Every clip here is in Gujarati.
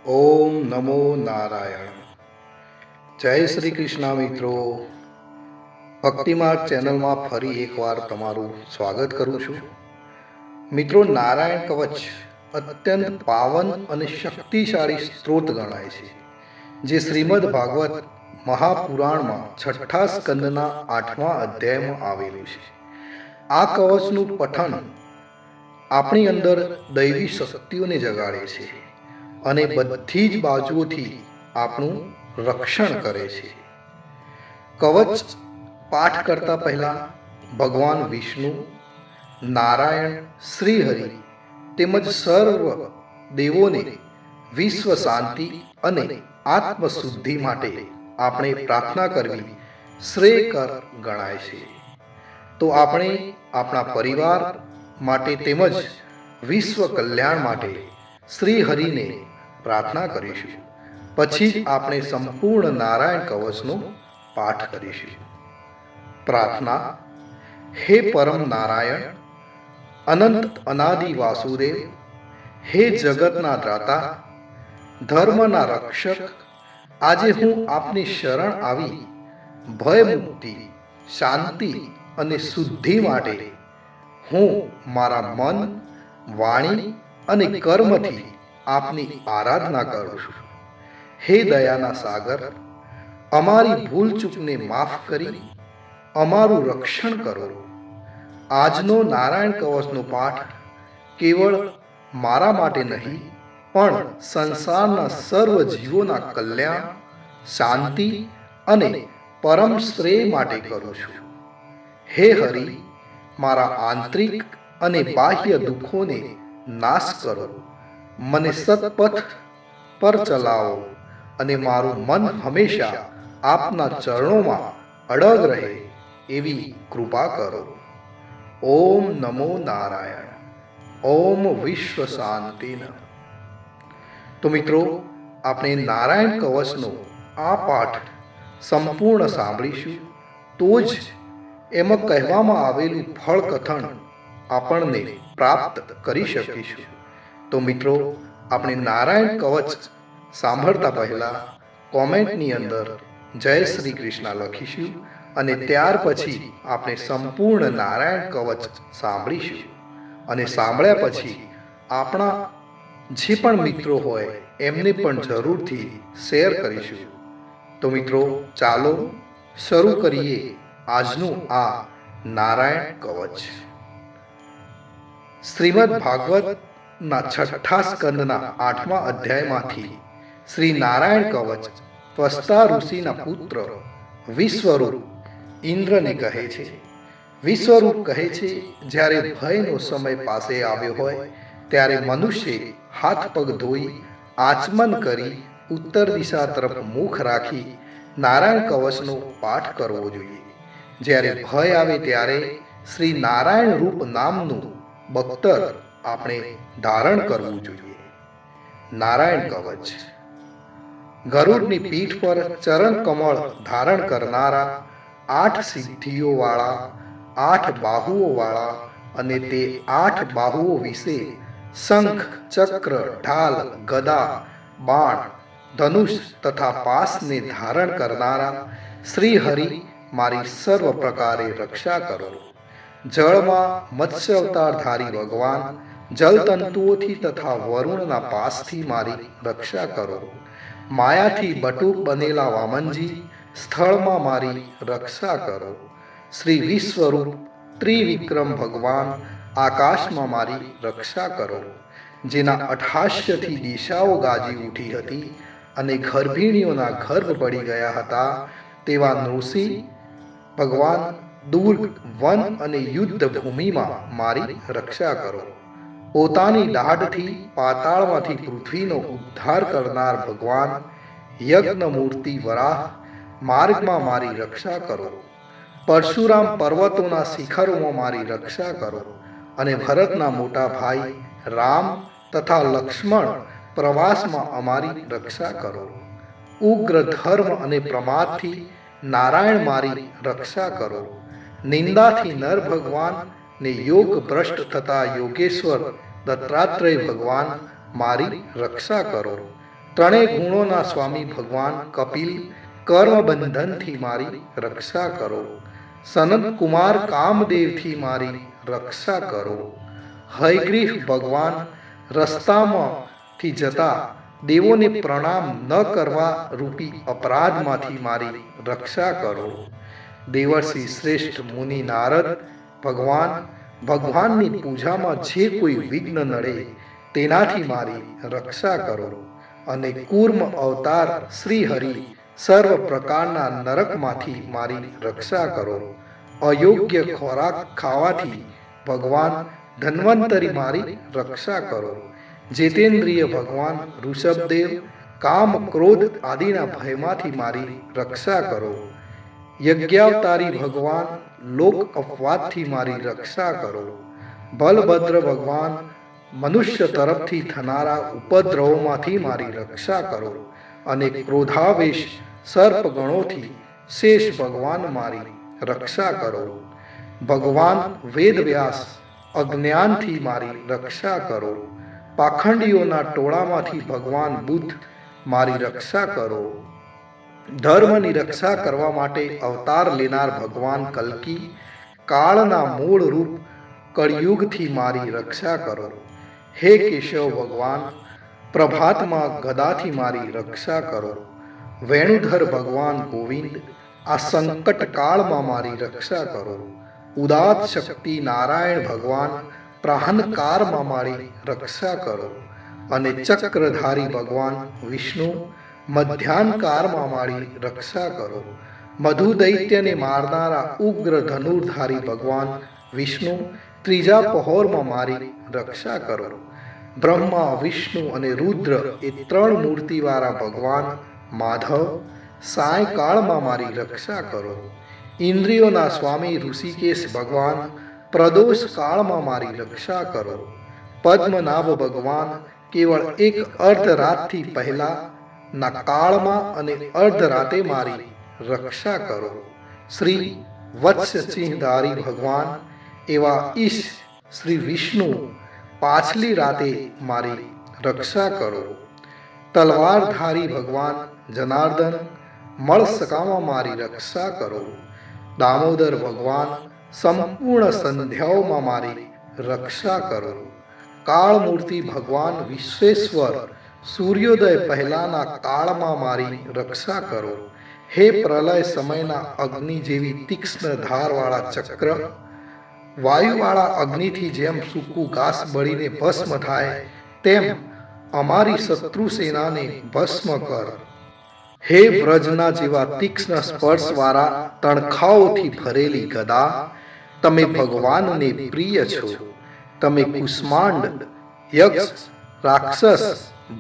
ઓમ નમો નારાયણ. જય શ્રી કૃષ્ણ મિત્રો. ભક્તિમાર્ગ ચેનલમાં ફરી એકવાર તમારું સ્વાગત કરું છું. મિત્રો, નારાયણ કવચ અત્યંત પાવન અને શક્તિશાળી સ્ત્રોત ગણાય છે, જે શ્રીમદ ભાગવત મહાપુરાણમાં છઠ્ઠા સ્કંદના 8મા અધ્યાયમાં આવેલું છે. આ કવચનું પઠન આપણી અંદર દૈવી શક્તિઓને જગાડે છે અને બધી જ બાજુઓથી આપણું રક્ષણ કરે છે. કવચ પાઠ કરતા પહેલા ભગવાન વિષ્ણુ, નારાયણ, શ્રીહરિ તેમજ સર્વ દેવોને વિશ્વ શાંતિ અને આત્મશુદ્ધિ માટે આપણે પ્રાર્થના કરવી શ્રેયકર ગણાય છે. તો આપણે આપણા પરિવાર માટે તેમજ વિશ્વ કલ્યાણ માટે શ્રી હરિને પ્રાર્થના કરીશું. પછી જ આપણે સંપૂર્ણ નારાયણ કવચનો પાઠ કરીશું. પ્રાર્થના. હે પરમ નારાયણ, અનંત અનાદિ વાસુદેવ, હે જગતના દાતા, ધર્મના રક્ષક, આજે હું આપની શરણ આવી ભય મુક્તિ, શાંતિ અને શુદ્ધિ માટે હું મારા મન, વાણી અને કર્મથી આપની આરાધના કરું છું. હે દયાના સાગર, અમારી ભૂલ ચૂકને માફ કરી અમારું રક્ષણ કરો. આજનો નારાયણ કવચનો પાઠ કેવળ મારા માટે નહીં, પણ સંસારના સર્વ જીવોના કલ્યાણ, શાંતિ અને પરમ શ્રેય માટે કરું છું. હે હરિ, મારા આંતરિક અને બાહ્ય દુઃખોને નાશ કરો, મને સત્પથ પર ચલાવો અને મારું મન હંમેશા આપના ચરણોમાં અડગ રહે એવી કૃપા કરો. ઓમ નમો નારાયણ. ઓમ વિશ્વ શાંતિન. તો મિત્રો, આપણે નારાયણ કવચનો આ પાઠ સંપૂર્ણ સાંભળીશું, તો જ એમાં કહેવામાં આવેલું ફળ કથન આપણને પ્રાપ્ત કરી શકીશું. તો મિત્રો, આપણે નારાયણ કવચ સાંભળતા પહેલા કોમેન્ટની અંદર જય શ્રી કૃષ્ણ લખીશું અને ત્યાર પછી આપણે સંપૂર્ણ નારાયણ કવચ સાંભળીશું. અને સાંભળ્યા પછી આપણા જે પણ મિત્રો હોય એમને પણ જરૂરથી શેર કરીશું. તો મિત્રો, ચાલો શરૂ કરીએ આજનું આ નારાયણ કવચ. શ્રીમદ ભાગવતના છઠ્ઠા સ્કંદના 8મા અધ્યાયમાંથી શ્રી નારાયણ કવચ ત્વષ્ટા ઋષિના પુત્ર વિશ્વરૂપ ઇન્દ્રને કહે છે. વિશ્વરૂપ કહે છે, જ્યારે ભયનો સમય પાસે આવ્યો હોય ત્યારે મનુષ્ય હાથ પગ ધોઈ આચમન કરી ઉત્તર દિશા તરફ મુખ રાખી નારાયણ કવચનો પાઠ કરવો જોઈએ. જ્યારે ભય આવે ત્યારે શ્રી નારાયણ રૂપ નામનું બખ્તર આપણે ધારણ કરવું જોઈએ. નારાયણ કવચ. ગરુડની પીઠ પર ચરણ કમળ ધારણ કરનારા, 8 સિદ્ધિઓ વાળા, 8 બાહુઓ વાળા અને તે 8 બાહુઓ વિશે શંખ, ચક્ર, ઢાલ, ગદા, બાણ, ધનુષ તથા પાસને ધારણ કરનારા શ્રી હરિ મારી સર્વ પ્રકારે રક્ષા કરો. જળમાં મત્સ્ય અવતારધારી ભગવાન જલતંતુઓથી તથા વરુણના પાસથી મારી રક્ષા કરો. માયાથી બટુક બનેલા વામનજી સ્થળમાં મારી રક્ષા કરો. શ્રી વિશ્વરૂપ ત્રિવિક્રમ ભગવાન આકાશમાં મારી રક્ષા કરો. જેના અઠાસ્યથી દિશાઓ ગાજી ઉઠી હતી અને ગર્ભિણીઓના ગર્ભ પડી ગયા હતા, તેવા નૃસિંહ ભગવાન દુર્ગ, વન અને યુદ્ધ ભૂમિમાં મારી રક્ષા કરો. પોતાની દાઢથી પાતાળમાંથી પૃથ્વીનો ઉદ્ધાર કરનાર ભગવાન યજ્ઞ મૂર્તિ વરાહ માર્ગમાં મારી રક્ષા કરો. પરશુરામ પર્વતોના શિખરોમાં મારી રક્ષા કરો અને ભરતના મોટા ભાઈ રામ તથા લક્ષ્મણ પ્રવાસમાં અમારી રક્ષા કરો. ઉગ્ર ધર્મ અને પ્રમાદથી નારાયણ મારી રક્ષા કરો. નિંદાથી નર ભગવાન ને યોગ ભ્રષ્ટ થતા યોગેશ્વર દત્તાત્રેય ભગવાન મારી રક્ષા કરો. ત્રણેય ગુણોના સ્વામી ભગવાન કપિલ કર્મ બંધનથી મારી રક્ષા કરો. સનત કુમાર કામદેવથી મારી રક્ષા કરો. હયગ્રીવ ભગવાન રસ્તામાંથી જતા દેવોને પ્રણામ ન કરવા રૂપી અપરાધમાંથી મારી રક્ષા કરો. દેવર્ષિ શ્રેષ્ઠ મુનિ નારદ ભગવાનની પૂજામાં જે કોઈ વિઘ્ન નડે તેનાથી મારી રક્ષા કરો. અને કૂર્મ અવતાર શ્રી હરિ સર્વ પ્રકારના નરકમાંથી મારી રક્ષા કરો. અયોગ્ય ખોરાક ખાવાથી ભગવાન ધન્વંતરી મારી રક્ષા કરો. જીતેન્દ્રિય ભગવાન ઋષભદેવ કામ ક્રોધ આદિના ભયમાંથી મારી રક્ષા કરો. યજ્ઞાવતારી ભગવાન લોક અપવાદથી મારી રક્ષા કરો. બલભદ્ર ભગવાન મનુષ્ય તરફથી થનારા ઉપદ્રવોમાંથી મારી રક્ષા કરો. અને ક્રોધાવેશ સર્પગણોથી શેષ ભગવાન મારી રક્ષા કરો. ભગવાન વેદવ્યાસ અજ્ઞાનથી મારી રક્ષા કરો. પાખંડીઓના ટોળામાંથી ભગવાન બુદ્ધ મારી રક્ષા કરો. ધર્મની રક્ષા કરવા માટે અવતાર લેનાર ભગવાન કલ્કી કાળના મૂળ રૂપ કળિયુગથી મારી રક્ષા કરો. હે કેશવ ભગવાન પ્રભાતમાં ગદાથી મારી રક્ષા કરો. વેણુધર ભગવાન ગોવિંદ આ સંકટ કાળમાં મારી રક્ષા કરો. ઉદાત શક્તિ નારાયણ ભગવાન પ્રાહનકારમાં મારી રક્ષા કરો. અને ચક્રધારી ભગવાન વિષ્ણુ મધ્યાનકારમાં મારી રક્ષા કરો. મધુ દૈત્યને મારનારા ઉગ્ર ધનુર્ધારી ભગવાન વિષ્ણુ ત્રીજા પહોરમાં મારી રક્ષા કરો. બ્રહ્મા વિષ્ણુ અને રુદ્ર એ ત્રણ મૂર્તિવાળા ભગવાન માધવ સાયંકાળમાં મારી રક્ષા કરો. ઇન્દ્રિયોના સ્વામી ઋષિકેશ ભગવાન પ્રદોષ કાળમાં મારી રક્ષા કરો. પદ્મનાભ ભગવાન કેવળ એક અર્ધરાતથી પહેલા ના કાળમાં અને અર્ધરાતે મારી રક્ષા કરો. શ્રી વત્સસિંહધારી ભગવાન એવા ઈશ શ્રી વિષ્ણુ પાછલી રાતે મારી રક્ષા કરો. તલવારધારી ભગવાન જનાર્દન મળસકામાં મારી રક્ષા કરો. દામોદર ભગવાન સંપૂર્ણ સંધ્યાઓમાં મારી રક્ષા કરો. કાળમૂર્તિ ભગવાન વિશ્વેશ્વર સૂર્યોદય પહેલાના કાળમાં મારી રક્ષા કરો. હે પ્રલય સમયના અગ્નિ જેવી તીક્ષ્ણ ધારવાળા ચક્ર વાયુવાળા અગ્નિથી જેમ સૂકું ઘાસ બળીને ભસ્મ થાય તેમ અમારી શત્રુ સેનાને ભસ્મ કર. હે વ્રજના જેવા તીક્ષ્ણ સ્પર્શવાળા તણખાઓથી ભરેલી ગદા તમે ભગવાનને પ્રિય છો. તમે કુષ્માંડ યક્ષ રાક્ષસ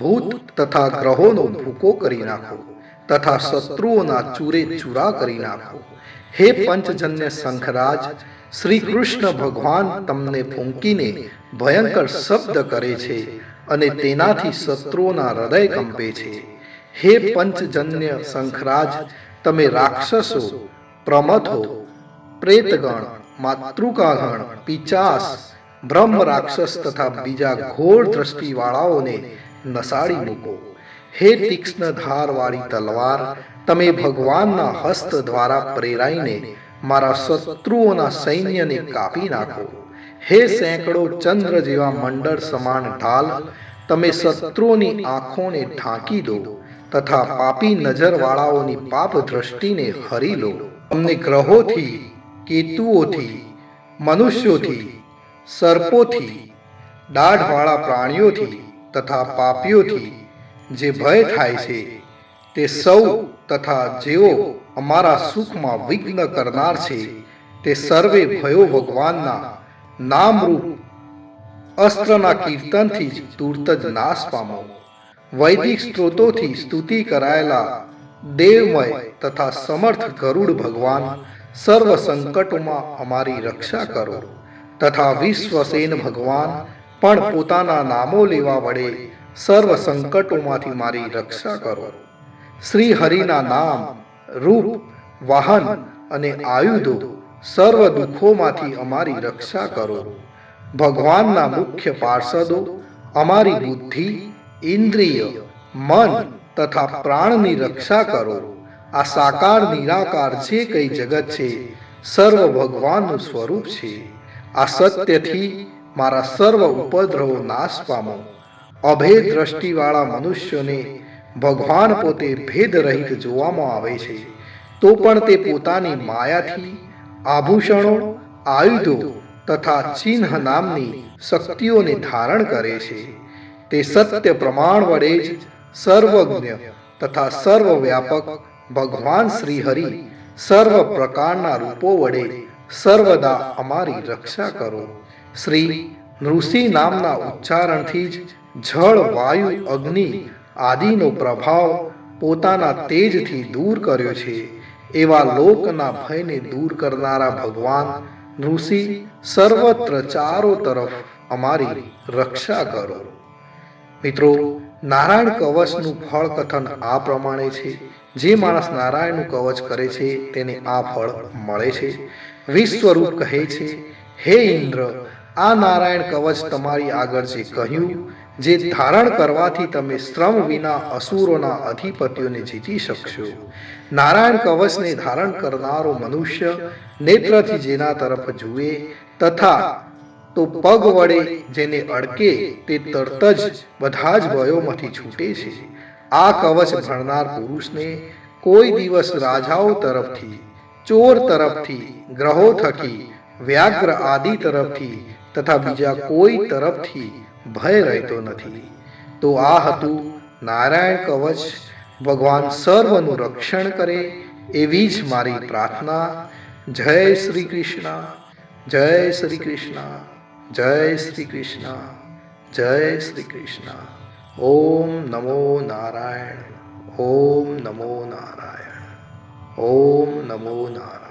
ભૂત તથા ગ્રહોનો ભૂકો કરી નાખો તથા શત્રુઓના ચૂરે ચૂરા કરી નાખો. હે પંચજન્ય શંખરાજ શ્રી કૃષ્ણ ભગવાન તમને ફૂંકીને ભયંકર શબ્દ કરે છે અને તેનાથી શત્રુઓના હૃદય કંપે છે. હે પંચજન્ય શંખરાજ તમે રાક્ષસો પ્રમથો પ્રેતગણ માતૃકાગણ પિચાસ બ્રહ્મ રાક્ષસ તથા બીજા ઘોર દ્રષ્ટિવાળાઓને નસાડી મૂકો. હે તીક્ષ્ણ ધારવાળી તલવાર તમે ભગવાનના હસ્ત દ્વારા પ્રેરાઈને મારા શત્રુઓના સૈન્યને કાપી નાખો. હે સેંકડો ચંદ્ર જેવા મંડળ સમાન ઢાલ તમે શત્રુઓની આંખોને ઢાંકી દો તથા પાપી નજરવાળાઓની પાપ દ્રષ્ટિને હરી લો. અમને ગ્રહોથી કેતુઓથી મનુષ્યોથી સર્પોથી દાઢવાળા પ્રાણીઓથી તથા પાપીઓથી જે ભય થાય છે તે સૌ તથા જેઓ અમારા સુખમાં વિઘ્ન કરનાર છે તે સર્વે ભયો ભગવાનના નામરૂપ અસ્ત્રના કીર્તનથી જ તુરત જ નાશ પામો. વૈદિક સ્ત્રોતોથી સ્તુતિ કરાયેલા દેવમય તથા સમર્થ ગરુડ ભગવાન સર્વ સંકટોમાં અમારી રક્ષા કરો તથા વિશ્વસેન ભગવાન પણ પોતાના નામો લેવા વડે સર્વ સંકટોમાંથી મારી રક્ષા કરો. શ્રી હરિના નામ રૂપ વાહન અને આયુધો સર્વ દુઃખોમાંથી અમારી રક્ષા કરો. ભગવાનના મુખ્ય પાર્ષદો અમારી બુદ્ધિ ઇન્દ્રિય મન તથા પ્રાણની રક્ષા કરો. આ સાકાર નિરાકાર જે કઈ જગત છે સર્વ ભગવાનનું સ્વરૂપ છે. આ સત્યથી મારા સર્વ ઉપદ્રવો નાશ પામો. અભેદ દ્રષ્ટિવાળા મનુષ્યોને ભગવાન પોતે ભેદ રહિત જોવામાં આવે છે, તો પણ તે પોતાની માયાથી આભૂષણો, આયુધો તથા ચિહ્ન નામની શક્તિઓને ધારણ કરે છે. તે સત્ય પ્રમાણ વડે જ સર્વજ્ઞ તથા સર્વવ્યાપક ભગવાન શ્રી હરિ સર્વ પ્રકારના રૂપો વડે સર્વદા અમારી રક્ષા કરો. શ્રી નૃસિંહ નામના ઉચ્ચારણથી જ જળ, વાયુ, અગ્નિ આદિનો પ્રભાવ પોતાના તેજથી દૂર કર્યો છે. એવા લોકના ભયને દૂર કરનારા ભગવાન નૃસિંહ સર્વત્ર ચારો તરફ અમારી રક્ષા કરો. મિત્રો, નારાયણ કવચનું ફળ કથન આ પ્રમાણે છે. જે માણસ નારાયણનું કવચ કરે છે તેને આ ફળ મળે છે. વિશ્વરૂપ કહે છે, હે ઇન્દ્ર, આ નારાયણ કવચ તમારી આગળ જે કહ્યું, જે ધારણ કરવાથી તમે શ્રમ વિના અસુરોના અધિપતિઓને જીતી શકશો. નારાયણ કવચને ધારણ કરનારો મનુષ્ય નેત્રથી જેના તરફ જુએ તથા તો પગ વડે જેને અડકે તે તરત જ બધા જ ભયોમાંથી છૂટે છે. આ કવચ ભણનાર પુરુષને કોઈ દિવસ રાજાઓ તરફથી, ચોર તરફથી, ગ્રહો થકી, વ્યાઘ્ર આદિ તરફથી તથા બીજા કોઈ તરફથી ભય રહેતો નથી. તો આ હતું નારાયણ કવચ. ભગવાન સર્વનું રક્ષણ કરે એવી જ મારી પ્રાર્થના. જય શ્રી કૃષ્ણ, જય શ્રી કૃષ્ણ, જય શ્રી કૃષ્ણ, જય શ્રી કૃષ્ણ. ઓમ નમો નારાયણ, ઓમ નમો નારાયણ, ઓમ નમો નારાયણ.